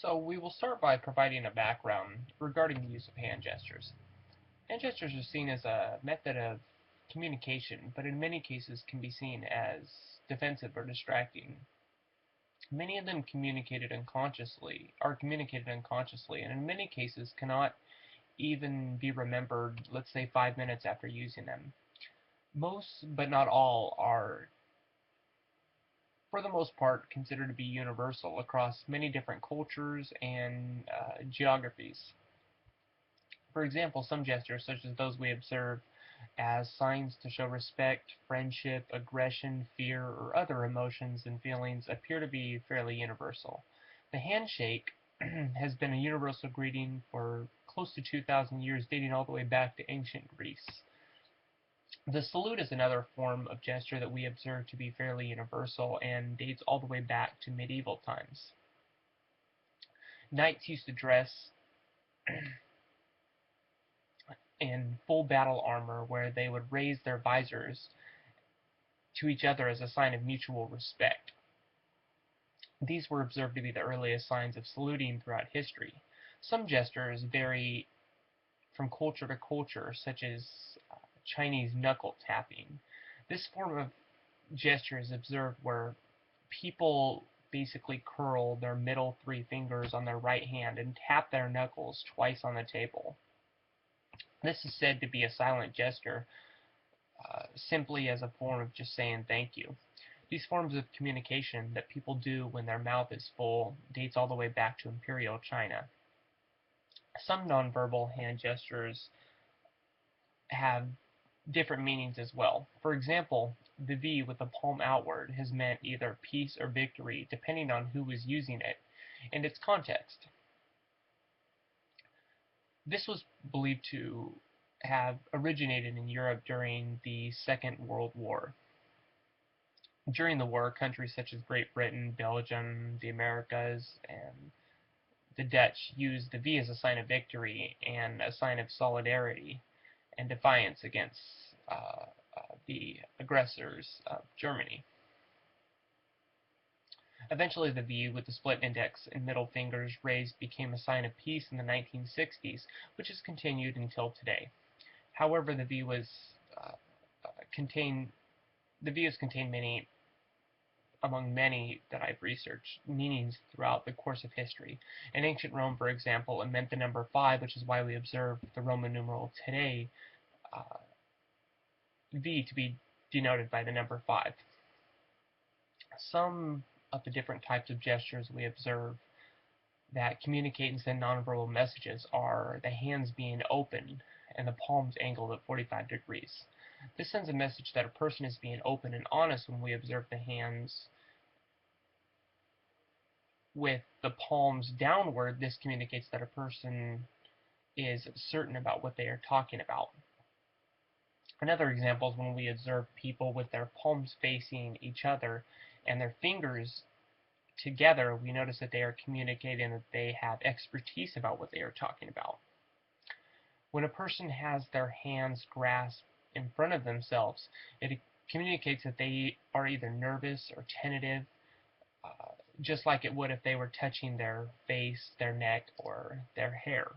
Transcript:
So we will start by providing a background regarding the use of hand gestures. Hand gestures are seen as a method of communication, but in many cases can be seen as defensive or distracting. Many of them communicated unconsciously, and in many cases cannot even be remembered, let's say 5 minutes after using them. Most, but not all, are for the most part considered to be universal across many different cultures and geographies. For example, some gestures, such as those we observe as signs to show respect, friendship, aggression, fear, or other emotions and feelings, appear to be fairly universal. The handshake has been a universal greeting for close to 2,000 years, dating all the way back to ancient Greece. The salute is another form of gesture that we observe to be fairly universal and dates all the way back to medieval times. Knights used to dress in full battle armor where they would raise their visors to each other as a sign of mutual respect. These were observed to be the earliest signs of saluting throughout history. Some gestures vary from culture to culture, such as Chinese knuckle tapping. This form of gesture is observed where people basically curl their middle three fingers on their right hand and tap their knuckles twice on the table. This is said to be a silent gesture, simply as a form of just saying thank you. These forms of communication that people do when their mouth is full dates all the way back to Imperial China. Some nonverbal hand gestures have different meanings as well. For example, the V with the palm outward has meant either peace or victory, depending on who was using it and its context. This was believed to have originated in Europe during the Second World War. During the war, countries such as Great Britain, Belgium, the Americas, and the Dutch used the V as a sign of victory and a sign of solidarity and defiance against the aggressors of Germany. Eventually, the V with the split index and middle fingers raised became a sign of peace in the 1960s, which has continued until today. However, uh, contain the V has contained among many that I've researched, meanings throughout the course of history. In ancient Rome, for example, it meant the number 5, which is why we observe the Roman numeral today, uh, V, to be denoted by the number 5. Some of the different types of gestures we observe that communicate and send nonverbal messages are the hands being open and the palms angled at 45 degrees. This sends a message that a person is being open and honest when we observe the hands with the palms downward. This communicates that a person is certain about what they are talking about. Another example is when we observe people with their palms facing each other and their fingers together, we notice that they are communicating that they have expertise about what they are talking about. When a person has their hands grasped in front of themselves, it communicates that they are either nervous or tentative, just like it would if they were touching their face, their neck, or their hair.